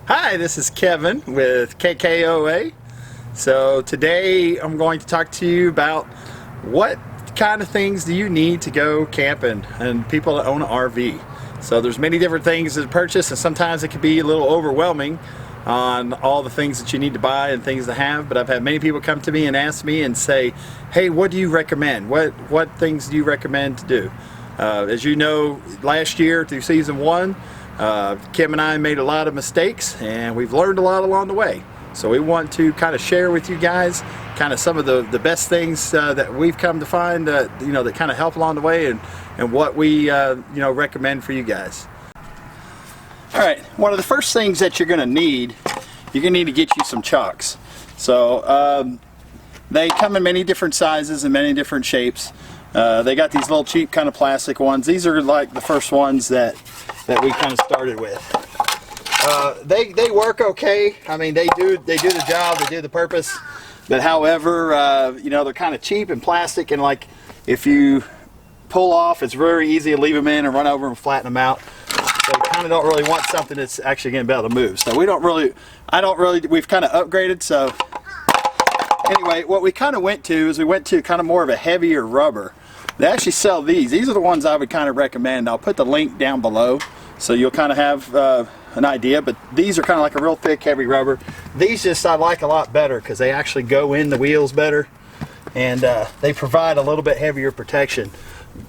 Hi, this is Kevin with KKOA. So today I'm going to talk to you about what kind of things do you need to go camping and people that own an RV. So there's many different things to purchase, and sometimes it can be a little overwhelming on all the things that you need to buy and things to have. But I've had many people come to me and ask me and say, hey, what do you recommend? What things do you recommend to do? As you know, last year through season 1, Kim and I made a lot of mistakes, and we've learned a lot along the way. So we want to kind of share with you guys kind of some of the best things that we've come to find that kind of help along the way, and what we recommend for you guys. All right, one of the first things that you're going to need to get you some chocks. So they come in many different sizes and many different shapes. They got these little cheap kind of plastic ones. These are like the first ones that we kind of started with. They work okay. I mean, they do the job, they do the purpose. But however, they're kind of cheap and plastic, and like if you pull off, it's very easy to leave them in and run over and flatten them out. So you kind of don't really want something that's actually going to be able to move. So we've kind of upgraded. So anyway, what we kind of went to kind of more of a heavier rubber. They actually sell these. These are the ones I would kind of recommend. I'll put the link down below so you'll kind of have an idea, but these are kind of like a real thick, heavy rubber. These I like a lot better because they actually go in the wheels better, and they provide a little bit heavier protection.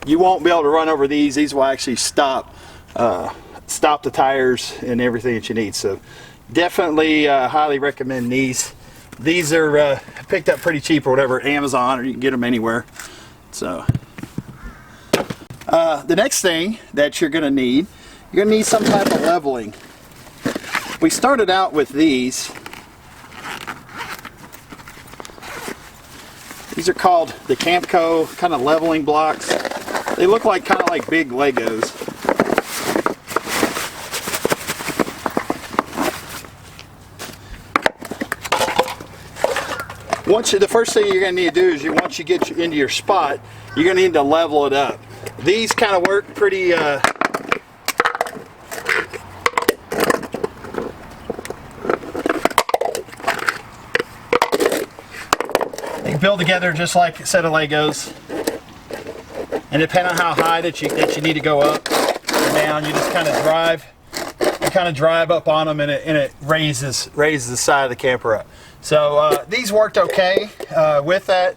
You won't be able to run over these. These will actually stop the tires and everything that you need. So definitely highly recommend these. These are picked up pretty cheap or whatever at Amazon, or you can get them anywhere. So the next thing that you're going to need some type of leveling. We started out with these. These are called the Camco kind of leveling blocks. They look like kind of like big Legos. The first thing you're going to need to do is once you get into your spot, you're going to need to level it up. These kind of work pretty they build together just like a set of Legos, and depending on how high that you need to go up or down, you just kind of drive up on them, and it raises the side of the camper up. So these worked okay with that.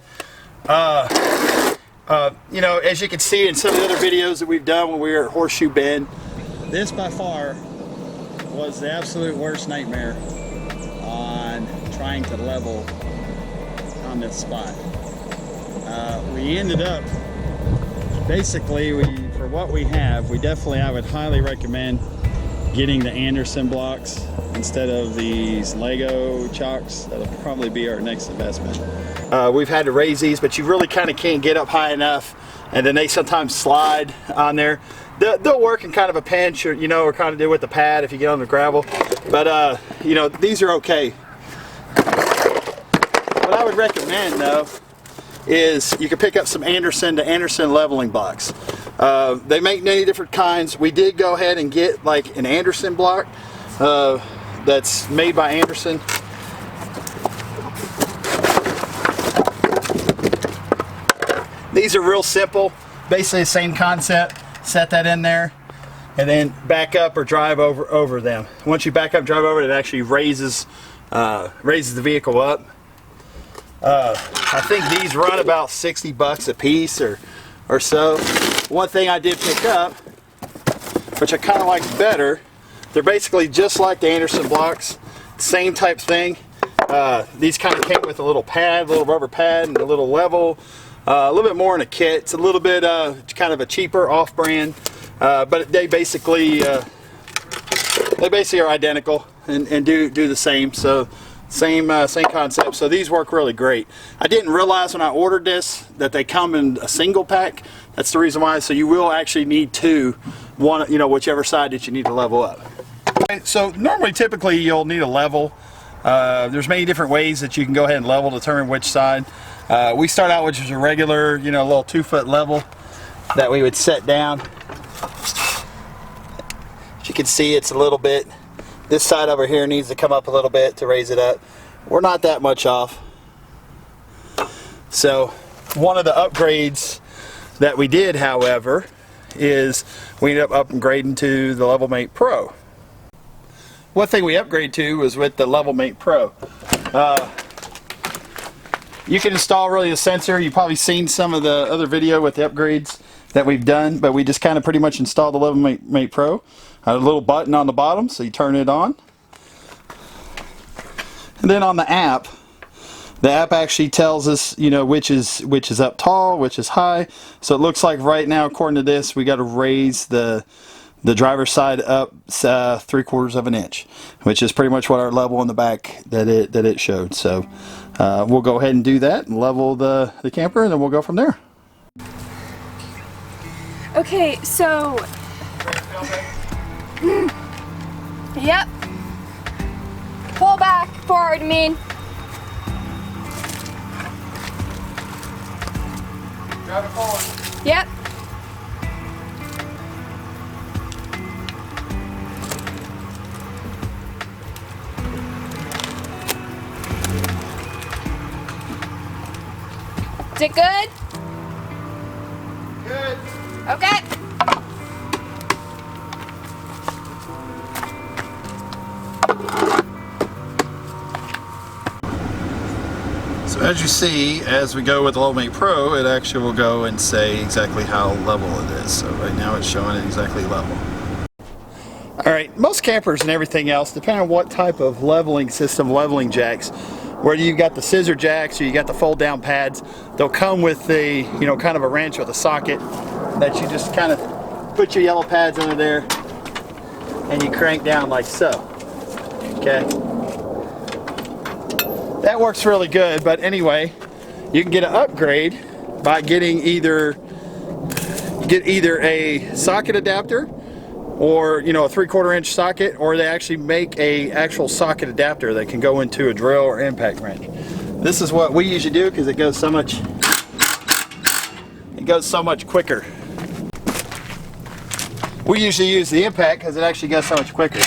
As you can see in some of the other videos that we've done when we were at Horseshoe Bend, this by far was the absolute worst nightmare on trying to level on this spot. We ended up, basically, for what we have, I would highly recommend getting the Anderson blocks instead of these Lego chocks. That'll probably be our next investment. We've had to raise these, but you really kind of can't get up high enough, and then they sometimes slide on there. They'll work in kind of a pinch, or kind of do with the pad if you get on the gravel. But these are okay. What I would recommend though is you can pick up some Anderson leveling blocks. They make many different kinds. We did go ahead and get like an Anderson block that's made by Anderson. These are real simple, basically the same concept. Set that in there and then back up or drive over them. Once you back up, drive over, it actually raises the vehicle up. I think these run about 60 bucks a piece or so. One thing I did pick up, which I kind of like better, they're basically just like the Anderson blocks, same type thing. These kind of came with a little pad, little rubber pad, and a little level, a little bit more in a kit. It's a little bit kind of a cheaper off-brand, but they basically are identical and do the same. So same concept. So these work really great. I didn't realize when I ordered this that they come in a single pack. That's the reason why. So you will actually need one, whichever side that you need to level up. Okay, so typically you'll need a level. There's many different ways that you can go ahead and level, determine which side. We start out with just a regular, little 2-foot level that we would set down. As you can see, it's a little bit This side over here needs to come up a little bit to raise it up. We're not that much off. So one of the upgrades that we did, however, is we ended up upgrading to the Level Mate Pro. One thing we upgraded to was with the Level Mate Pro. You can install really the sensor. You've probably seen some of the other video with the upgrades that we've done, but we just kind of pretty much installed the Level Mate Pro. A little button on the bottom, so you turn it on. And then on the app actually tells us, you know, which is up tall, which is high. So it looks like right now, according to this, we got to raise the driver's side up 3/4 of an inch, which is pretty much what our level in the back that it showed. So we'll go ahead and do that and level the camper, and then we'll go from there. Okay, so yep. Pull back, forward, I mean. Drive it forward. Yep. Is it good? Good. Okay. So as you see, as we go with the Level Mate Pro, it actually will go and say exactly how level it is. So right now it's showing it exactly level. Alright, most campers and everything else, depending on what type of leveling system, leveling jacks, whether you've got the scissor jacks or you got the fold down pads, they'll come with the, you know, kind of a wrench with a socket that you just kind of put your yellow pads under there and you crank down like so. Okay. That works really good, but anyway, you can get an upgrade by getting either a socket adapter, or, you know, a 3/4 inch socket, or they actually make a actual socket adapter that can go into a drill or impact wrench. This is what we usually do because it goes so much quicker. We usually use the impact because it actually goes so much quicker.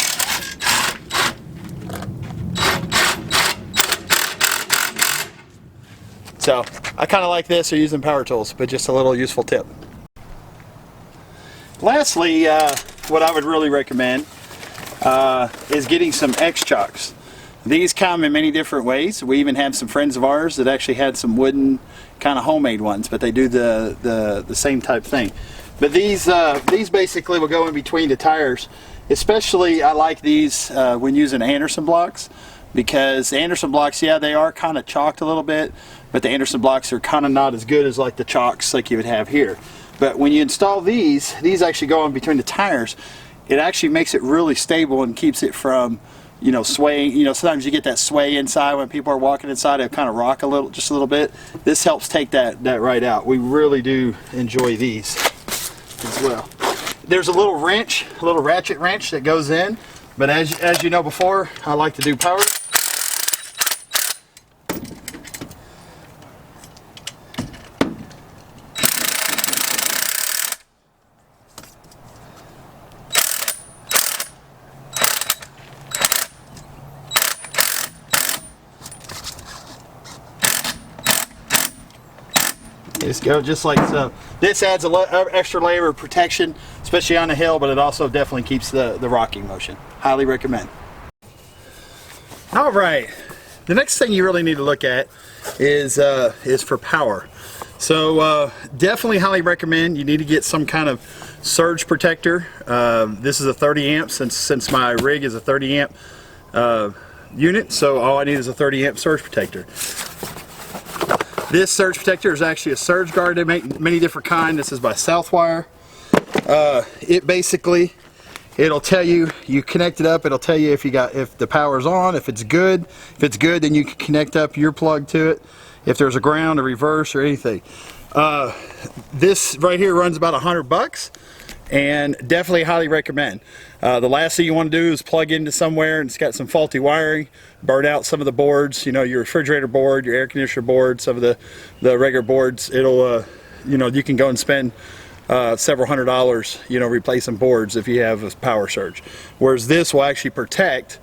So I kind of like this or using power tools, but just a little useful tip. Lastly, what I would really recommend is getting some X-chocks. These come in many different ways. We even have some friends of ours that actually had some wooden kind of homemade ones, but they do the same type thing. But these basically will go in between the tires. Especially I like these when using Anderson blocks, because the Anderson blocks, yeah, they are kind of chalked a little bit, but the Anderson blocks are kind of not as good as like the chocks like you would have here. But when you install these actually go in between the tires. It actually makes it really stable and keeps it from, you know, swaying. You know, sometimes you get that sway inside when people are walking inside. It kind of rock just a little bit. This helps take that right out. We really do enjoy these as well. There's a little wrench, a little ratchet wrench that goes in, but as you know before, I like to do power. Just go just like so. This adds an extra layer of protection, especially on the hill, but it also definitely keeps the rocking motion. Highly recommend. All right, the next thing you really need to look at is for power. So definitely highly recommend you need to get some kind of surge protector. This is a 30 amp since my rig is a 30 amp unit, so all I need is a 30 amp surge protector. This surge protector is actually a surge guard. They make many different kinds. This is by Southwire. It basically, it'll tell you connect it up. It'll tell you if the power's on, if it's good. If it's good, then you can connect up your plug to it. If there's a ground or reverse or anything. This right here runs about $100, and definitely highly recommend. The last thing you want to do is plug into somewhere and it's got some faulty wiring, burn out some of the boards, you know, your refrigerator board, your air conditioner board, some of the regular boards. It'll, you know, you can go and spend several $100s, you know, replacing boards if you have a power surge. Whereas this will actually protect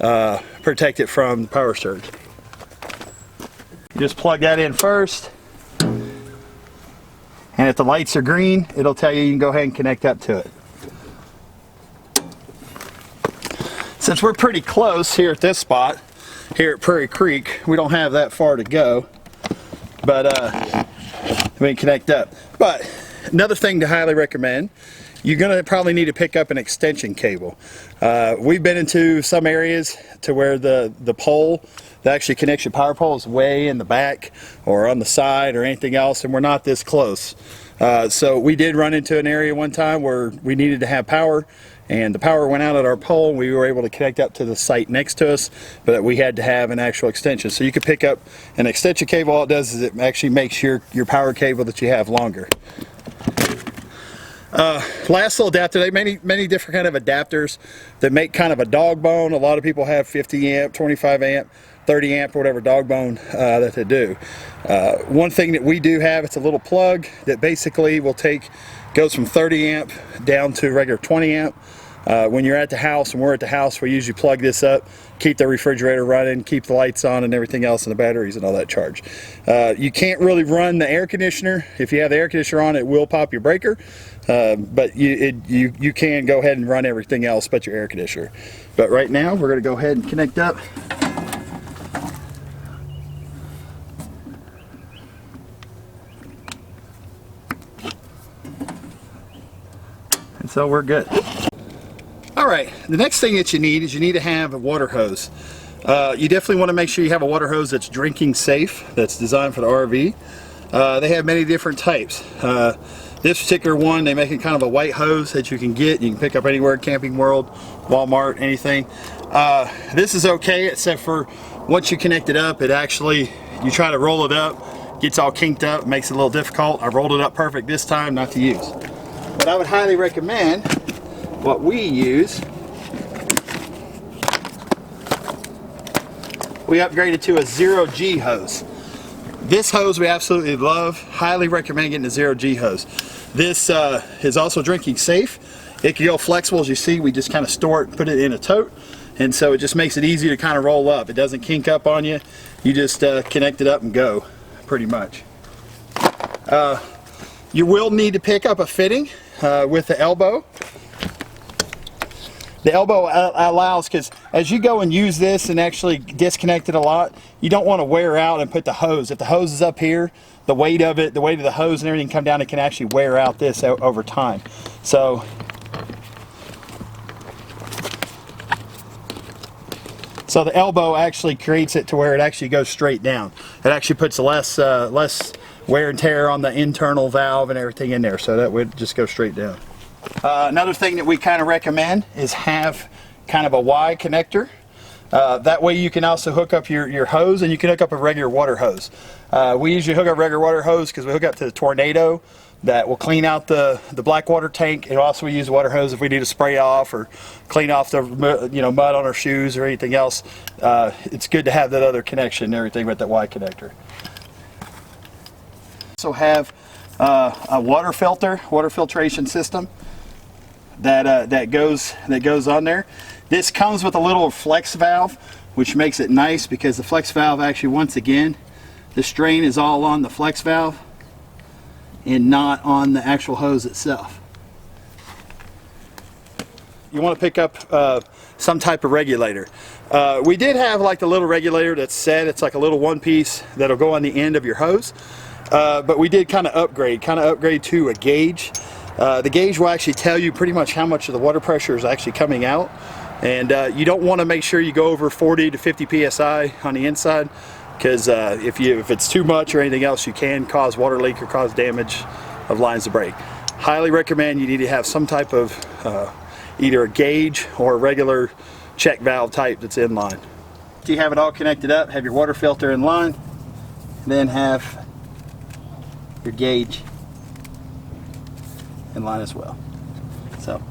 it from the power surge. You just plug that in first, and if the lights are green, it'll tell you can go ahead and connect up to it. Since we're pretty close here at this spot, here at Prairie Creek, we don't have that far to go, but we can connect up. But another thing to highly recommend, you're going to probably need to pick up an extension cable. We've been into some areas to where the pole that actually connects your power pole is way in the back or on the side or anything else, and we're not this close. So we did run into an area one time where we needed to have power, and the power went out at our pole. We were able to connect up to the site next to us, but we had to have an actual extension. So you could pick up an extension cable. All it does is it actually makes your power cable that you have longer. Last little adapter, they have many different kind of adapters that make kind of a dog bone. A lot of people have 50 amp, 25 amp, 30 amp, or whatever dog bone that they do. One thing that we do have, it's a little plug that basically goes from 30 amp down to regular 20 amp. When you're at the house and we're at the house, we usually plug this up, keep the refrigerator running, keep the lights on and everything else, and the batteries and all that charged. You can't really run the air conditioner. If you have the air conditioner on, it will pop your breaker, but you can go ahead and run everything else but your air conditioner. But right now we're going to go ahead and connect up. And so we're good. All right, the next thing that you need is you need to have a water hose. You definitely want to make sure you have a water hose that's drinking safe, that's designed for the RV. They have many different types. This particular one, they make it kind of a white hose that you can pick up anywhere, Camping World, Walmart, anything. This is okay, except for once you connect it up, you try to roll it up, gets all kinked up, makes it a little difficult. I rolled it up perfect this time, not to use. But I would highly recommend what we use. We upgraded to a 0G hose. This hose we absolutely love. Highly recommend getting a 0G hose. This is also drinking safe. It can go flexible. As you see, we just kind of store it, put it in a tote, and so it just makes it easy to kind of roll up. It doesn't kink up on you. You just connect it up and go, pretty much. You will need to pick up a fitting with the elbow. The elbow allows, because as you go and use this and actually disconnect it a lot, you don't want to wear out and put the hose. If the hose is up here, the weight of the hose and everything come down, it can actually wear out this over time. So the elbow actually creates it to where it actually goes straight down. It actually puts less wear and tear on the internal valve and everything in there, so that would just go straight down. Another thing that we kind of recommend is have kind of a Y connector. That way you can also hook up your hose, and you can hook up a regular water hose. We usually hook up a regular water hose because we hook up to the Tornado that will clean out the black water tank. And also we use a water hose if we need to spray off or clean off the mud on our shoes or anything else. It's good to have that other connection and everything with that Y connector. Also have a water filtration system that goes on there. This comes with a little flex valve, which makes it nice because the flex valve actually, once again, the strain is all on the flex valve and not on the actual hose itself. You want to pick up some type of regulator. We did have like the little regulator that's set. It's like a little one piece that'll go on the end of your hose. But we did kind of upgrade to a gauge. The gauge will actually tell you pretty much how much of the water pressure is actually coming out, and you don't want to make sure you go over 40 to 50 psi on the inside, because if it's too much or anything else, you can cause water leak or cause damage of lines to break. Highly recommend you need to have some type of either a gauge or a regular check valve type that's in line. After you have it all connected up, have your water filter in line, then have your gauge in line as well. So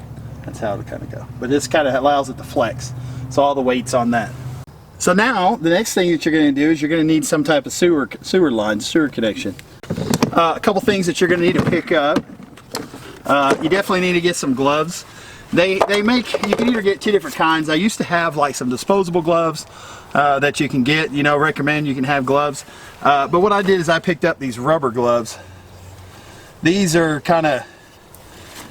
that's how it'll kind of go. But this kind of allows it to flex. So all the weight's on that. So now the next thing that you're going to do is you're going to need some type of sewer connection. A couple things that you're going to need to pick up You definitely need to get some gloves. They make, you can either get two different kinds. I used to have like some disposable gloves that you can get, you know, recommend you can have gloves. But what I did is I picked up these rubber gloves. These are kind of,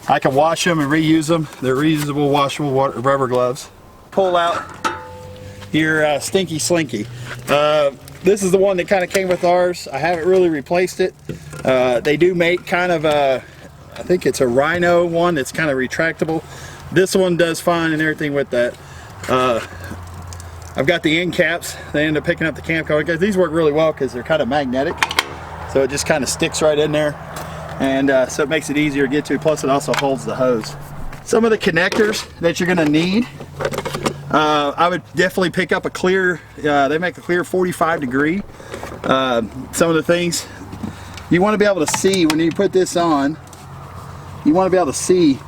I can wash them and reuse them. They're reusable, washable rubber gloves. Pull out your Stinky Slinky. This is the one that kind of came with ours. I haven't really replaced it. They do make kind of a, I think it's a Rhino one that's kind of retractable. This one does fine and everything with that. I've got the end caps. They end up picking up the camp car. These work really well because they're kind of magnetic. So it just kind of sticks right in there. And so it makes it easier to get to. Plus it also holds the hose. Some of the connectors that you're gonna need. I would definitely pick up a clear, they make a clear 45 degree. Some of the things you want to be able to see when you put this on, you want to be able to see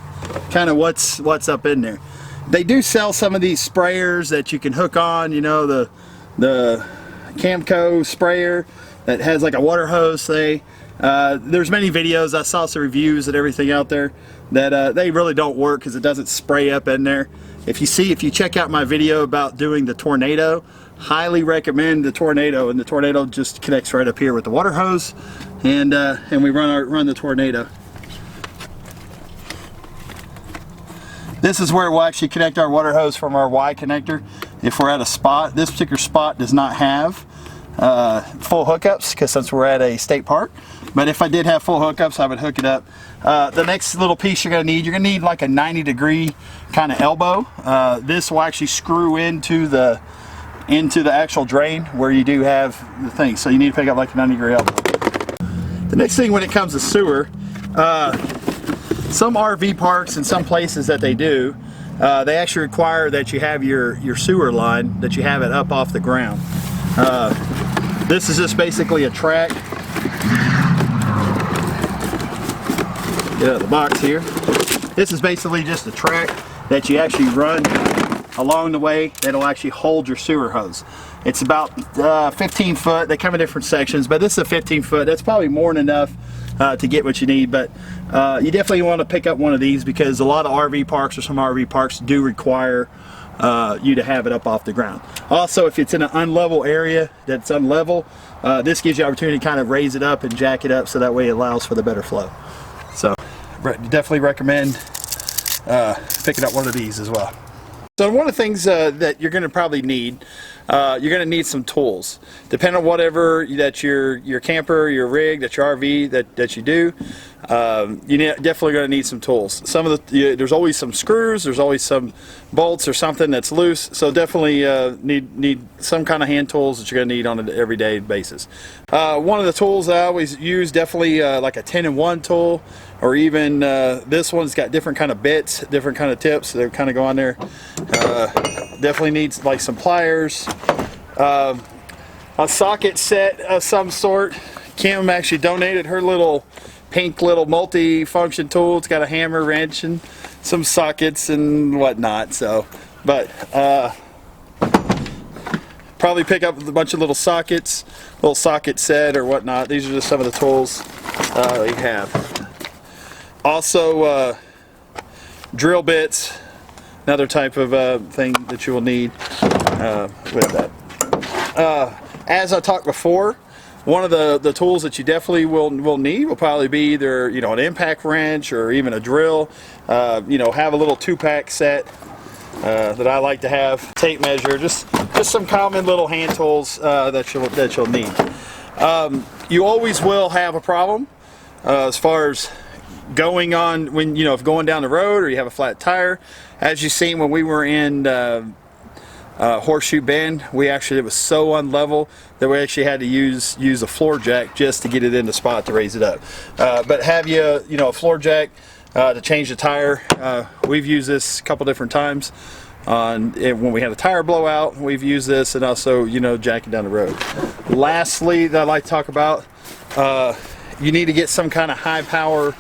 kind of what's up in there. They do sell some of these sprayers that you can hook on, you know, the Camco sprayer that has like a water hose, say. There's many videos, I saw some reviews and everything out there that they really don't work because it doesn't spray up in there. If you check out my video about doing the Tornado, highly recommend the Tornado, and the Tornado just connects right up here with the water hose, and we run the Tornado. This is where we'll actually connect our water hose from our Y connector if we're at a spot. This particular spot does not have full hookups because since we're at a state park, but if I did have full hookups, I would hook it up. The next little piece you're going to need like a 90 degree kind of elbow. This will actually screw into the actual drain where you do have the thing, so you need to pick up like a 90 degree elbow. The next thing when it comes to sewer, some RV parks and some places that they do, they actually require that you have your sewer line, that you have it up off the ground. This is just basically a track. Get out of the box here. This is basically just a track that you actually run along the way that'll actually hold your sewer hose. It's about 15 foot. They come in different sections, but this is a 15 foot. That's probably more than enough to get what you need, but you definitely want to pick up one of these because a lot of RV parks or some RV parks do require you to have it up off the ground. Also, if it's in an unlevel area that's unlevel, this gives you the opportunity to kind of raise it up and jack it up so that way it allows for the better flow. So definitely recommend picking up one of these as well. So one of the things that you're going to probably need, you're going to need some tools. Depending on whatever that your camper, your rig, that your RV that you do, definitely going to need some tools. Some of there's always some screws, there's always some bolts or something that's loose. So definitely need some kind of hand tools that you're going to need on an everyday basis. One of the tools I always use, definitely like a 10-in-1 tool, or even this one's got different kind of bits, different kind of tips that kind of go on there. Definitely needs like some pliers, a socket set of some sort. Kim actually donated her little pink little multi-function tool. It's got a hammer, wrench, and some sockets and whatnot. So, but probably pick up a bunch of little sockets, little socket set or whatnot. These are just some of the tools we have. Also, drill bits. Another type of thing that you will need with that. As I talked before, one of the tools that you definitely will need will probably be either an impact wrench or even a drill. Have a little 2-pack set that I like to have. Tape measure, just some common little hand tools that you'll need. You always will have a problem as far as going on when if going down the road or you have a flat tire. As you seen when we were in Horseshoe Bend, it was so unlevel that we actually had to use a floor jack just to get it in the spot to raise it up. But have you a floor jack to change the tire? We've used this a couple different times. When we had a tire blowout, we've used this, and also jacking down the road. Lastly, that I like to talk about, you need to get some kind of high power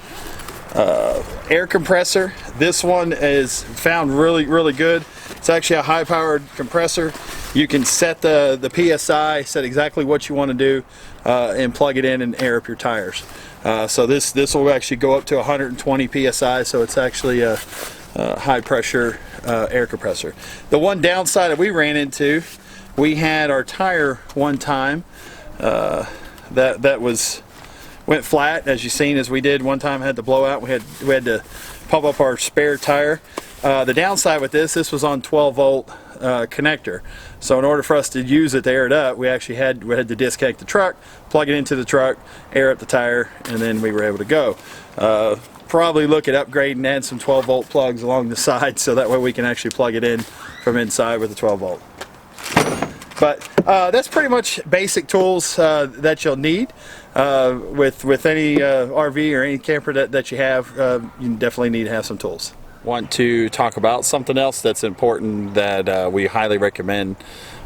air compressor. This one is found really good. It's actually a high powered compressor. You can set the PSI, set exactly what you want to do, and plug it in and air up your tires. So this will actually go up to 120 psi, so it's actually a high pressure air compressor. The one downside that we ran into, we had our tire one time that went flat, as you seen, as we did one time, had to blow out. We had to pump up our spare tire. The downside with this was on 12-volt connector. So in order for us to use it to air it up, we actually had to disconnect the truck, plug it into the truck, air up the tire, and then we were able to go. Probably look at upgrading and add some 12-volt plugs along the side, so that way we can actually plug it in from inside with a 12-volt. But that's pretty much basic tools that you'll need with any RV or any camper that you have. You definitely need to have some tools. Want to talk about something else that's important that we highly recommend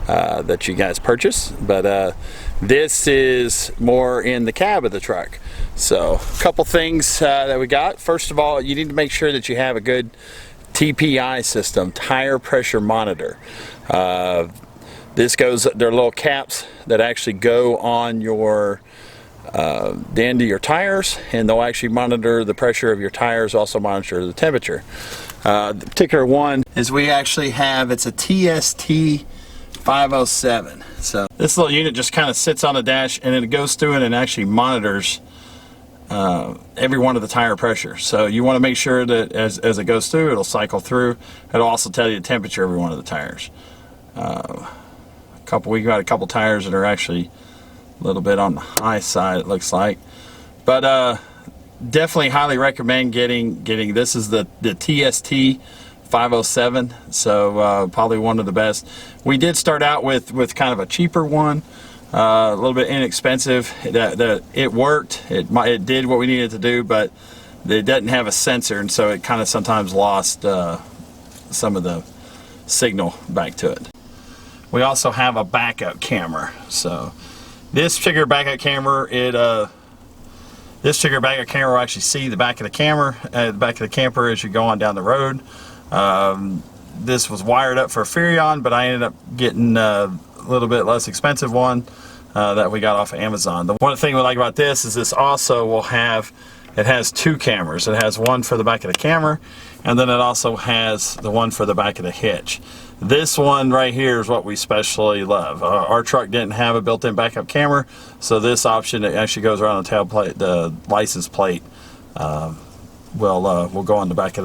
that you guys purchase, but this is more in the cab of the truck. So a couple things that we got. First of all, you need to make sure that you have a good TPI system, tire pressure monitor. They're little caps that actually go on your the end of your tires, and they'll actually monitor the pressure of your tires, also monitor the temperature. The particular one is we actually have, it's a TST 507. So this little unit just kind of sits on the dash, and it goes through it and actually monitors every one of the tire pressure. So you want to make sure that as it goes through, it'll cycle through. It'll also tell you the temperature of every one of the tires. We got a couple tires that are actually a little bit on the high side, it looks like, but definitely highly recommend getting this. Is the TST 507, so probably one of the best. We did start out with kind of a cheaper one, a little bit inexpensive. It worked, it did what we needed to do, but it doesn't have a sensor, and so it kind of sometimes lost some of the signal back to it. We also have a backup camera. So this particular backup camera, will actually see the back of the camera, the back of the camper as you're going down the road. This was wired up for a Furrion, but I ended up getting a little bit less expensive one that we got off of Amazon. The one thing we like about this is this also will have, it has two cameras. It has one for the back of the camera, and then it also has the one for the back of the hitch. This one right here is what we especially love. Our truck didn't have a built-in backup camera, so this option, it actually goes around the tailplate, the license plate will go on the back of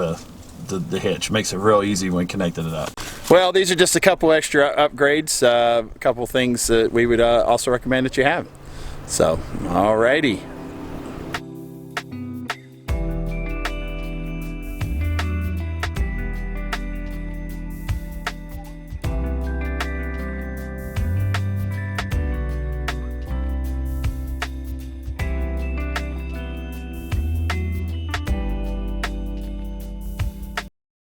the hitch. Makes it real easy when connecting it up. Well, these are just a couple extra upgrades, a couple things that we would also recommend that you have. So, alrighty.